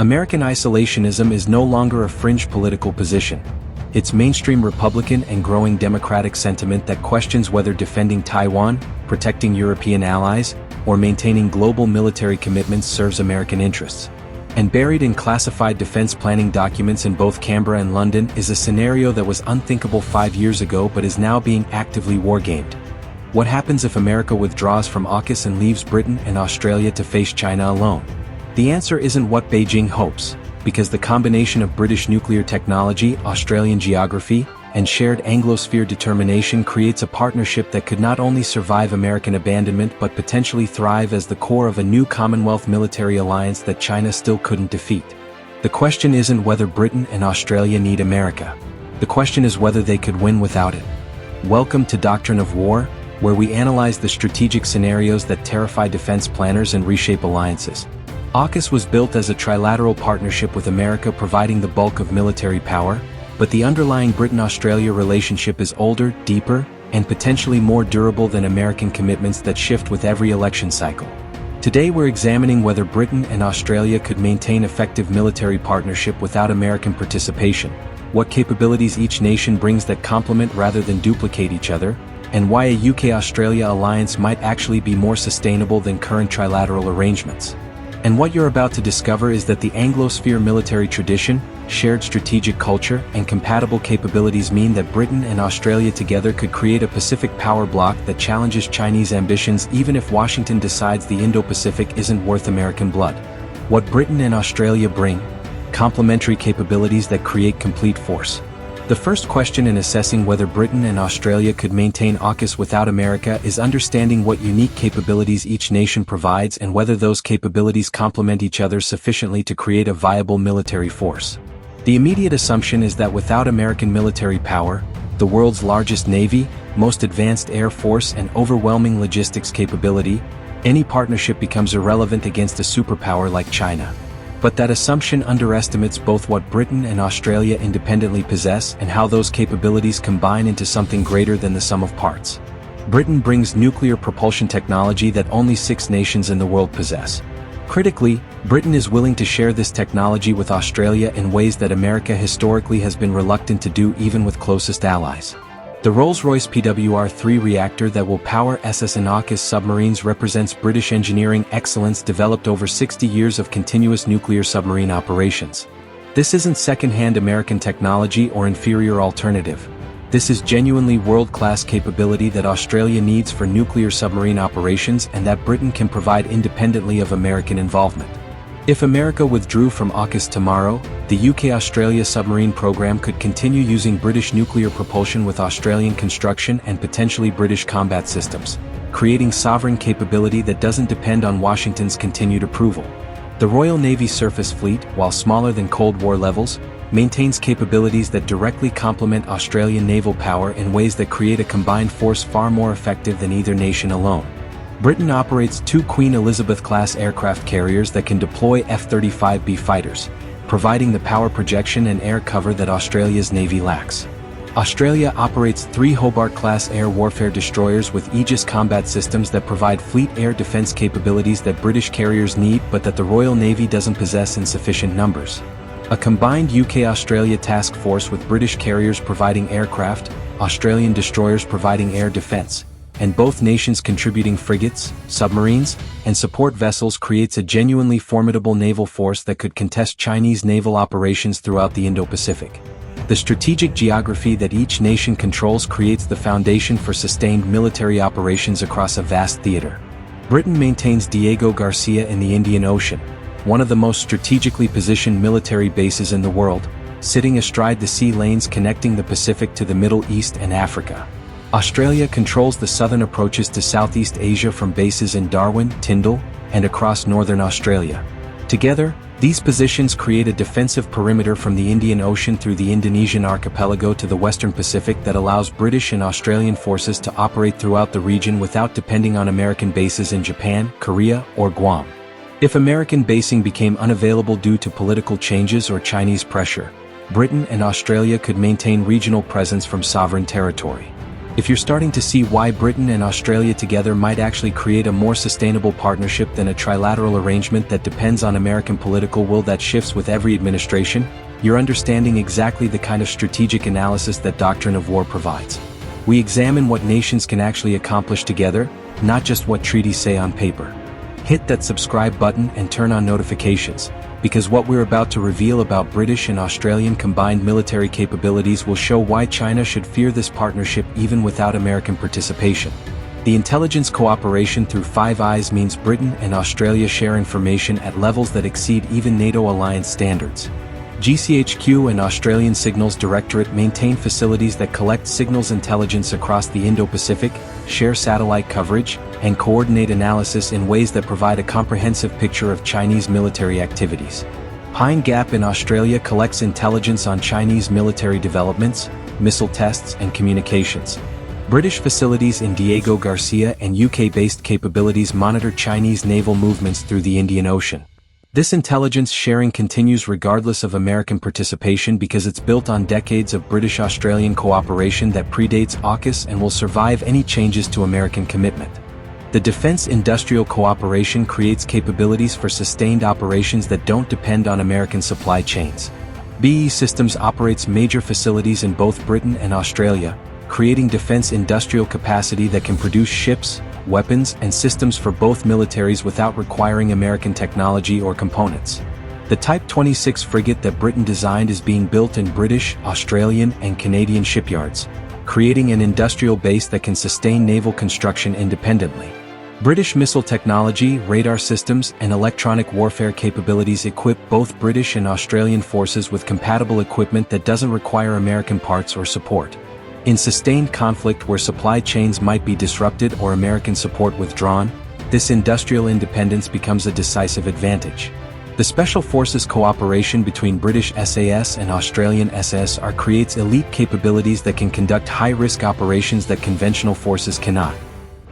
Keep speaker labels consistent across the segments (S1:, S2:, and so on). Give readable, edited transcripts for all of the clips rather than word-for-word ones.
S1: American isolationism is no longer a fringe political position. It's mainstream Republican and growing Democratic sentiment that questions whether defending Taiwan, protecting European allies, or maintaining global military commitments serves American interests. And buried in classified defense planning documents in both Canberra and London is a scenario that was unthinkable 5 years ago but is now being actively wargamed. What happens if America withdraws from AUKUS and leaves Britain and Australia to face China alone? The answer isn't what Beijing hopes, because the combination of British nuclear technology, Australian geography, and shared Anglosphere determination creates a partnership that could not only survive American abandonment but potentially thrive as the core of a new Commonwealth military alliance that China still couldn't defeat. The question isn't whether Britain and Australia need America. The question is whether they could win without it. Welcome to Doctrine of War, where we analyze the strategic scenarios that terrify defense planners and reshape alliances. AUKUS was built as a trilateral partnership with America providing the bulk of military power, but the underlying Britain-Australia relationship is older, deeper, and potentially more durable than American commitments that shift with every election cycle. Today we're examining whether Britain and Australia could maintain effective military partnership without American participation, what capabilities each nation brings that complement rather than duplicate each other, and why a UK-Australia alliance might actually be more sustainable than current trilateral arrangements. And what you're about to discover is that the Anglosphere military tradition, shared strategic culture, and compatible capabilities mean that Britain and Australia together could create a Pacific power bloc that challenges Chinese ambitions even if Washington decides the Indo-Pacific isn't worth American blood. What Britain and Australia bring: complementary capabilities that create complete force. The first question in assessing whether Britain and Australia could maintain AUKUS without America is understanding what unique capabilities each nation provides and whether those capabilities complement each other sufficiently to create a viable military force. The immediate assumption is that without American military power, the world's largest navy, most advanced air force, and overwhelming logistics capability, any partnership becomes irrelevant against a superpower like China. But that assumption underestimates both what Britain and Australia independently possess and how those capabilities combine into something greater than the sum of parts. Britain brings nuclear propulsion technology that only 6 nations in the world possess. Critically, Britain is willing to share this technology with Australia in ways that America historically has been reluctant to do even with closest allies. The Rolls-Royce PWR-3 reactor that will power SS and AUKUS submarines represents British engineering excellence developed over 60 years of continuous nuclear submarine operations. This isn't second-hand American technology or inferior alternative. This is genuinely world-class capability that Australia needs for nuclear submarine operations and that Britain can provide independently of American involvement. If America withdrew from AUKUS tomorrow, the UK-Australia submarine program could continue using British nuclear propulsion with Australian construction and potentially British combat systems, creating sovereign capability that doesn't depend on Washington's continued approval. The Royal Navy Surface Fleet, while smaller than Cold War levels, maintains capabilities that directly complement Australian naval power in ways that create a combined force far more effective than either nation alone. Britain operates 2 Queen Elizabeth-class aircraft carriers that can deploy F-35B fighters, providing the power projection and air cover that Australia's Navy lacks. Australia operates 3 Hobart-class air warfare destroyers with Aegis combat systems that provide fleet air defense capabilities that British carriers need but that the Royal Navy doesn't possess in sufficient numbers. A combined UK-Australia task force with British carriers providing aircraft, Australian destroyers providing air defense, and both nations contributing frigates, submarines, and support vessels creates a genuinely formidable naval force that could contest Chinese naval operations throughout the Indo-Pacific. The strategic geography that each nation controls creates the foundation for sustained military operations across a vast theater. Britain maintains Diego Garcia in the Indian Ocean, one of the most strategically positioned military bases in the world, sitting astride the sea lanes connecting the Pacific to the Middle East and Africa. Australia controls the southern approaches to Southeast Asia from bases in Darwin, Tyndall, and across northern Australia. Together, these positions create a defensive perimeter from the Indian Ocean through the Indonesian archipelago to the western Pacific that allows British and Australian forces to operate throughout the region without depending on American bases in Japan, Korea, or Guam. If American basing became unavailable due to political changes or Chinese pressure, Britain and Australia could maintain regional presence from sovereign territory. If you're starting to see why Britain and Australia together might actually create a more sustainable partnership than a trilateral arrangement that depends on American political will that shifts with every administration, you're understanding exactly the kind of strategic analysis that Doctrine of War provides. We examine what nations can actually accomplish together, not just what treaties say on paper. Hit that subscribe button and turn on notifications, because what we're about to reveal about British and Australian combined military capabilities will show why China should fear this partnership even without American participation. The intelligence cooperation through Five Eyes means Britain and Australia share information at levels that exceed even NATO alliance standards. GCHQ and Australian Signals Directorate maintain facilities that collect signals intelligence across the Indo-Pacific, share satellite coverage, and coordinate analysis in ways that provide a comprehensive picture of Chinese military activities. Pine Gap in Australia collects intelligence on Chinese military developments, missile tests, and communications. British facilities in Diego Garcia and UK-based capabilities monitor Chinese naval movements through the Indian Ocean. This intelligence sharing continues regardless of American participation because it's built on decades of British-Australian cooperation that predates AUKUS and will survive any changes to American commitment. The defense industrial cooperation creates capabilities for sustained operations that don't depend on American supply chains. BAE Systems operates major facilities in both Britain and Australia, creating defense industrial capacity that can produce ships, weapons, and systems for both militaries without requiring American technology or components. The Type 26 frigate that Britain designed is being built in British, Australian, and Canadian shipyards, creating an industrial base that can sustain naval construction independently. British missile technology, radar systems, and electronic warfare capabilities equip both British and Australian forces with compatible equipment that doesn't require American parts or support. In sustained conflict where supply chains might be disrupted or American support withdrawn, this industrial independence becomes a decisive advantage. The Special Forces cooperation between British SAS and Australian SSR creates elite capabilities that can conduct high-risk operations that conventional forces cannot.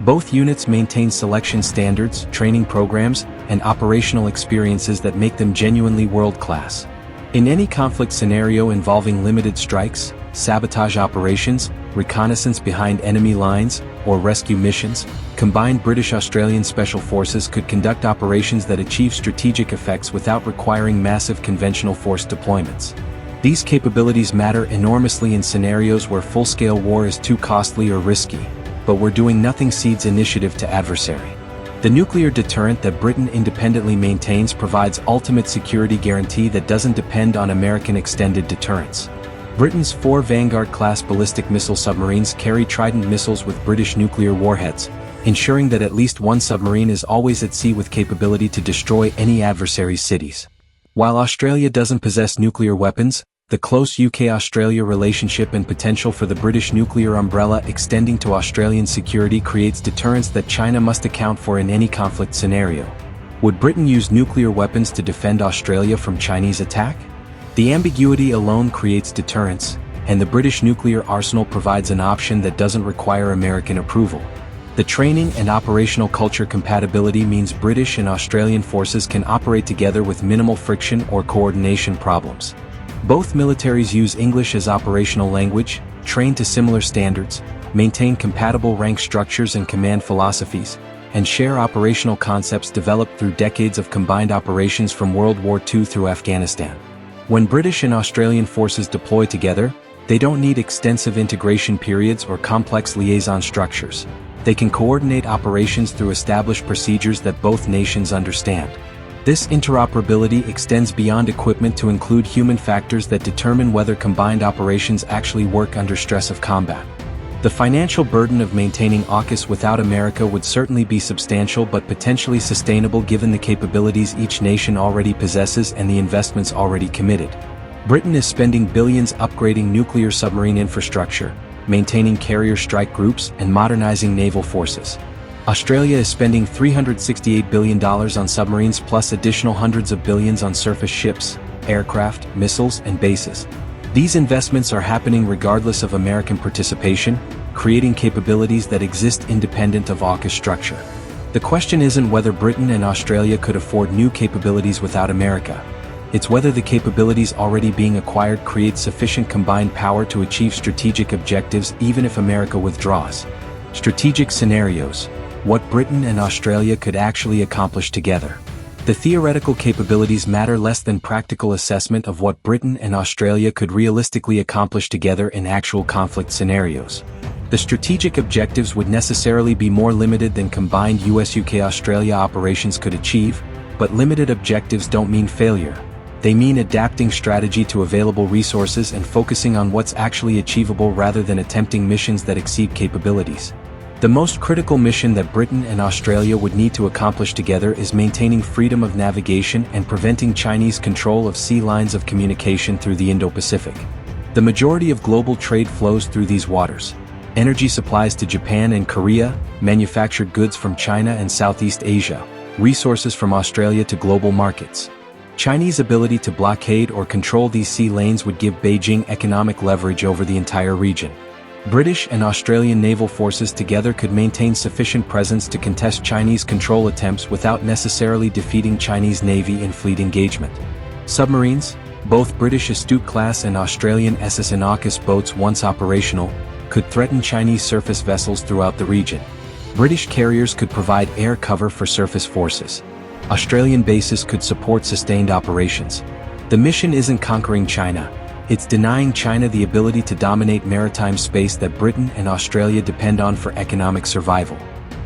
S1: Both units maintain selection standards, training programs, and operational experiences that make them genuinely world-class. In any conflict scenario involving limited strikes, sabotage operations, reconnaissance behind enemy lines, or rescue missions, combined British-Australian Special Forces could conduct operations that achieve strategic effects without requiring massive conventional force deployments. These capabilities matter enormously in scenarios where full-scale war is too costly or risky, but where doing nothing cedes initiative to adversary. The nuclear deterrent that Britain independently maintains provides ultimate security guarantee that doesn't depend on American extended deterrence. Britain's 4 Vanguard-class ballistic missile submarines carry Trident missiles with British nuclear warheads, ensuring that at least one submarine is always at sea with capability to destroy any adversary's cities. While Australia doesn't possess nuclear weapons, the close UK-Australia relationship and potential for the British nuclear umbrella extending to Australian security creates deterrence that China must account for in any conflict scenario. Would Britain use nuclear weapons to defend Australia from Chinese attack? The ambiguity alone creates deterrence, and the British nuclear arsenal provides an option that doesn't require American approval. The training and operational culture compatibility means British and Australian forces can operate together with minimal friction or coordination problems. Both militaries use English as operational language, train to similar standards, maintain compatible rank structures and command philosophies, and share operational concepts developed through decades of combined operations from World War II through Afghanistan. When British and Australian forces deploy together, they don't need extensive integration periods or complex liaison structures. They can coordinate operations through established procedures that both nations understand. This interoperability extends beyond equipment to include human factors that determine whether combined operations actually work under stress of combat. The financial burden of maintaining AUKUS without America would certainly be substantial but potentially sustainable given the capabilities each nation already possesses and the investments already committed. Britain is spending billions upgrading nuclear submarine infrastructure, maintaining carrier strike groups, and modernizing naval forces. Australia is spending $368 billion on submarines plus additional hundreds of billions on surface ships, aircraft, missiles, and bases. These investments are happening regardless of American participation, creating capabilities that exist independent of AUKUS structure. The question isn't whether Britain and Australia could afford new capabilities without America. It's whether the capabilities already being acquired create sufficient combined power to achieve strategic objectives even if America withdraws. Strategic scenarios: what Britain and Australia could actually accomplish together. The theoretical capabilities matter less than practical assessment of what Britain and Australia could realistically accomplish together in actual conflict scenarios. The strategic objectives would necessarily be more limited than combined US-UK-Australia operations could achieve, but limited objectives don't mean failure. They mean adapting strategy to available resources and focusing on what's actually achievable rather than attempting missions that exceed capabilities. The most critical mission that Britain and Australia would need to accomplish together is maintaining freedom of navigation and preventing Chinese control of sea lines of communication through the Indo-Pacific. The majority of global trade flows through these waters. Energy supplies to Japan and Korea, manufactured goods from China and Southeast Asia, resources from Australia to global markets. Chinese ability to blockade or control these sea lanes would give Beijing economic leverage over the entire region. British and Australian naval forces together could maintain sufficient presence to contest Chinese control attempts without necessarily defeating Chinese Navy in fleet engagement. Submarines, both British Astute-class and Australian SS and AUKUS boats once operational, could threaten Chinese surface vessels throughout the region. British carriers could provide air cover for surface forces. Australian bases could support sustained operations. The mission isn't conquering China, it's denying China the ability to dominate maritime space that Britain and Australia depend on for economic survival.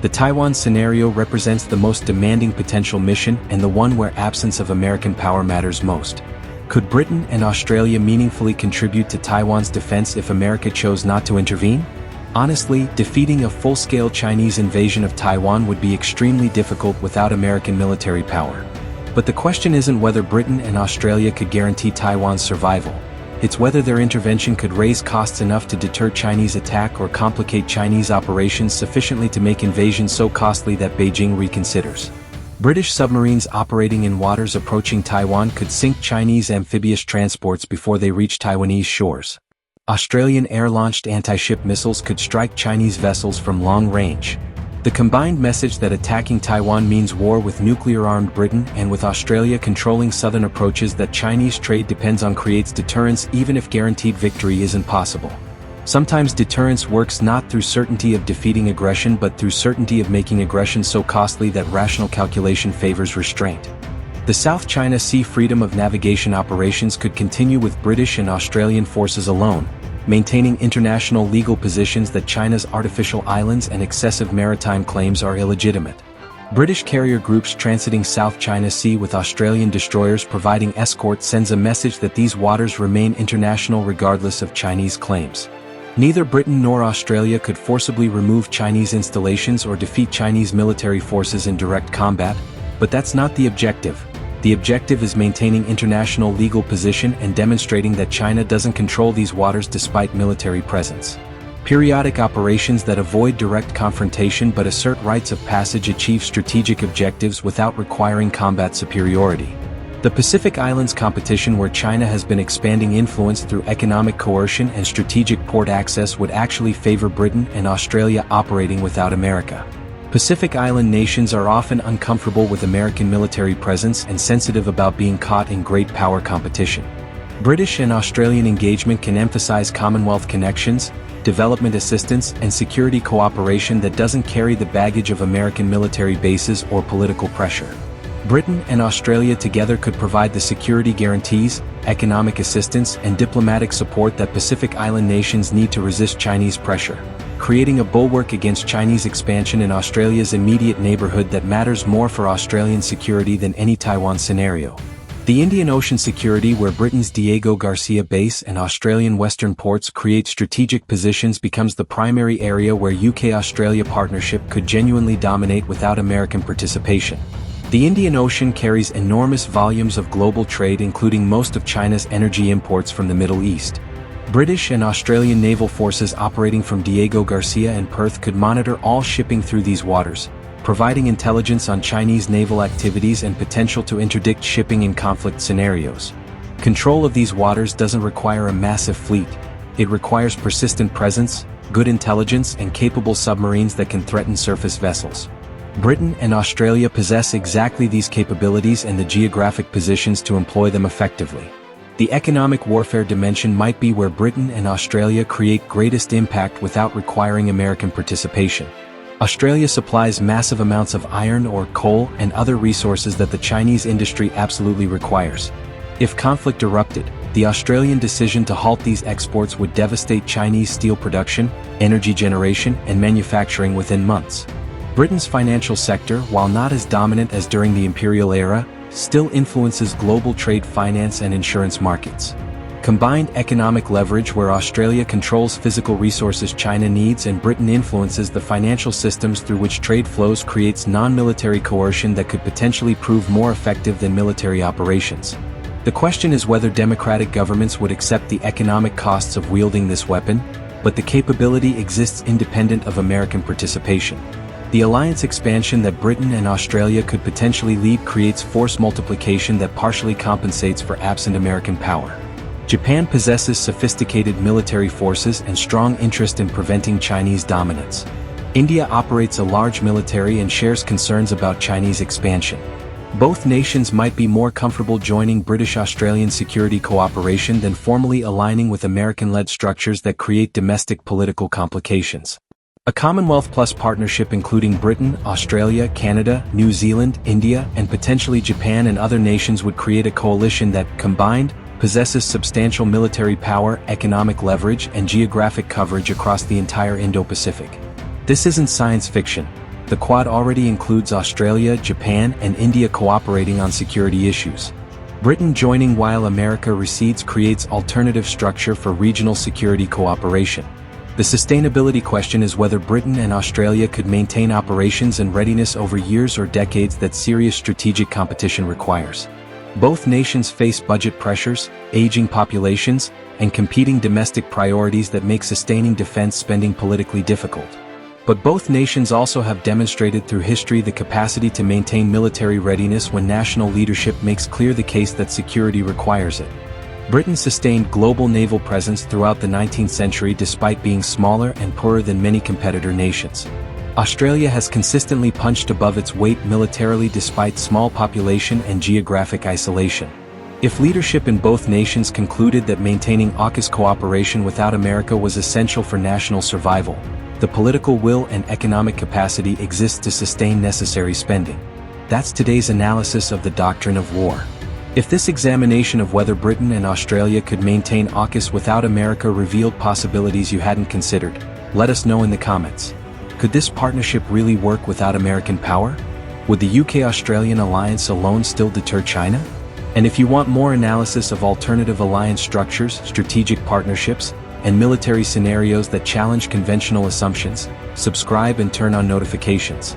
S1: The Taiwan scenario represents the most demanding potential mission and the one where absence of American power matters most. Could Britain and Australia meaningfully contribute to Taiwan's defense if America chose not to intervene? Honestly, defeating a full-scale Chinese invasion of Taiwan would be extremely difficult without American military power. But the question isn't whether Britain and Australia could guarantee Taiwan's survival. It's whether their intervention could raise costs enough to deter Chinese attack or complicate Chinese operations sufficiently to make invasion so costly that Beijing reconsiders. British submarines operating in waters approaching Taiwan could sink Chinese amphibious transports before they reach Taiwanese shores. Australian air-launched anti-ship missiles could strike Chinese vessels from long range. The combined message that attacking Taiwan means war with nuclear-armed Britain and with Australia controlling southern approaches that Chinese trade depends on creates deterrence even if guaranteed victory isn't possible. Sometimes deterrence works not through certainty of defeating aggression but through certainty of making aggression so costly that rational calculation favors restraint. The South China Sea freedom of navigation operations could continue with British and Australian forces alone, maintaining international legal positions that China's artificial islands and excessive maritime claims are illegitimate. British carrier groups transiting South China Sea with Australian destroyers providing escort sends a message that these waters remain international regardless of Chinese claims. Neither Britain nor Australia could forcibly remove Chinese installations or defeat Chinese military forces in direct combat, but that's not the objective. The objective is maintaining international legal position and demonstrating that China doesn't control these waters despite military presence. Periodic operations that avoid direct confrontation but assert rights of passage achieve strategic objectives without requiring combat superiority. The Pacific Islands competition where China has been expanding influence through economic coercion and strategic port access would actually favor Britain and Australia operating without America. Pacific Island nations are often uncomfortable with American military presence and sensitive about being caught in great power competition. British and Australian engagement can emphasize Commonwealth connections, development assistance, and security cooperation that doesn't carry the baggage of American military bases or political pressure. Britain and Australia together could provide the security guarantees, economic assistance, and diplomatic support that Pacific Island nations need to resist Chinese pressure, creating a bulwark against Chinese expansion in Australia's immediate neighborhood that matters more for Australian security than any Taiwan scenario. The Indian Ocean security where Britain's Diego Garcia base and Australian western ports create strategic positions becomes the primary area where UK-Australia partnership could genuinely dominate without American participation. The Indian Ocean carries enormous volumes of global trade including most of China's energy imports from the Middle East. British and Australian naval forces operating from Diego Garcia and Perth could monitor all shipping through these waters, providing intelligence on Chinese naval activities and potential to interdict shipping in conflict scenarios. Control of these waters doesn't require a massive fleet. It requires persistent presence, good intelligence, and capable submarines that can threaten surface vessels. Britain and Australia possess exactly these capabilities and the geographic positions to employ them effectively. The economic warfare dimension might be where Britain and Australia create greatest impact without requiring American participation. Australia supplies massive amounts of iron ore, coal, and other resources that the Chinese industry absolutely requires. If conflict erupted, the Australian decision to halt these exports would devastate Chinese steel production, energy generation, and manufacturing within months. Britain's financial sector, while not as dominant as during the imperial era, still influences global trade finance and insurance markets. Combined economic leverage where Australia controls physical resources China needs and Britain influences the financial systems through which trade flows creates non-military coercion that could potentially prove more effective than military operations. The question is whether democratic governments would accept the economic costs of wielding this weapon, but the capability exists independent of American participation. The alliance expansion that Britain and Australia could potentially lead creates force multiplication that partially compensates for absent American power. Japan possesses sophisticated military forces and strong interest in preventing Chinese dominance. India operates a large military and shares concerns about Chinese expansion. Both nations might be more comfortable joining British-Australian security cooperation than formally aligning with American-led structures that create domestic political complications. A Commonwealth Plus partnership including Britain, Australia, Canada, New Zealand, India, and potentially Japan and other nations would create a coalition that, combined, possesses substantial military power, economic leverage, and geographic coverage across the entire Indo-Pacific. This isn't science fiction. The Quad already includes Australia, Japan, and India cooperating on security issues. Britain joining while America recedes creates alternative structure for regional security cooperation. The sustainability question is whether Britain and Australia could maintain operations and readiness over years or decades that serious strategic competition requires. Both nations face budget pressures, aging populations, and competing domestic priorities that make sustaining defense spending politically difficult. But both nations also have demonstrated through history the capacity to maintain military readiness when national leadership makes clear the case that security requires it. Britain sustained global naval presence throughout the 19th century despite being smaller and poorer than many competitor nations. Australia has consistently punched above its weight militarily despite small population and geographic isolation. If leadership in both nations concluded that maintaining AUKUS cooperation without America was essential for national survival, the political will and economic capacity exists to sustain necessary spending. That's today's analysis of the Doctrine of War. If this examination of whether Britain and Australia could maintain AUKUS without America revealed possibilities you hadn't considered, let us know in the comments. Could this partnership really work without American power? Would the UK-Australian alliance alone still deter China? And if you want more analysis of alternative alliance structures, strategic partnerships, and military scenarios that challenge conventional assumptions, subscribe and turn on notifications.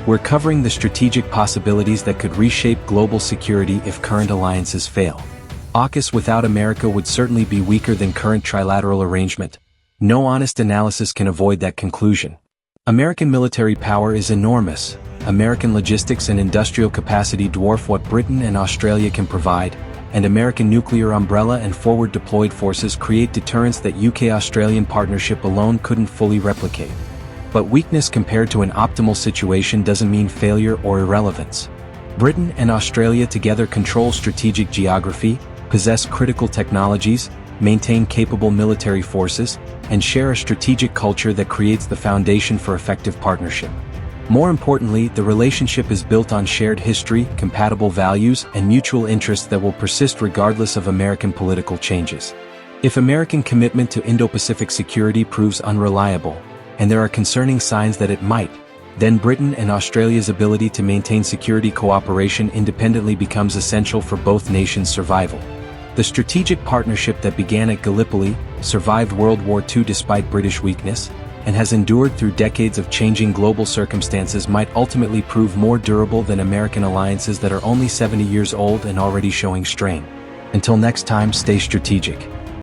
S1: We're covering the strategic possibilities that could reshape global security if current alliances fail. AUKUS without America would certainly be weaker than current trilateral arrangement. No honest analysis can avoid that conclusion. American military power is enormous. American logistics and industrial capacity dwarf what Britain and Australia can provide, and American nuclear umbrella and forward deployed forces create deterrence that UK-Australian partnership alone couldn't fully replicate. But weakness compared to an optimal situation doesn't mean failure or irrelevance. Britain and Australia together control strategic geography, possess critical technologies, maintain capable military forces, and share a strategic culture that creates the foundation for effective partnership. More importantly, the relationship is built on shared history, compatible values, and mutual interests that will persist regardless of American political changes. If American commitment to Indo-Pacific security proves unreliable, and there are concerning signs that it might, then Britain and Australia's ability to maintain security cooperation independently becomes essential for both nations' survival. The strategic partnership that began at Gallipoli survived World War II despite British weakness, and has endured through decades of changing global circumstances might ultimately prove more durable than American alliances that are only 70 years old and already showing strain. Until next time, stay strategic.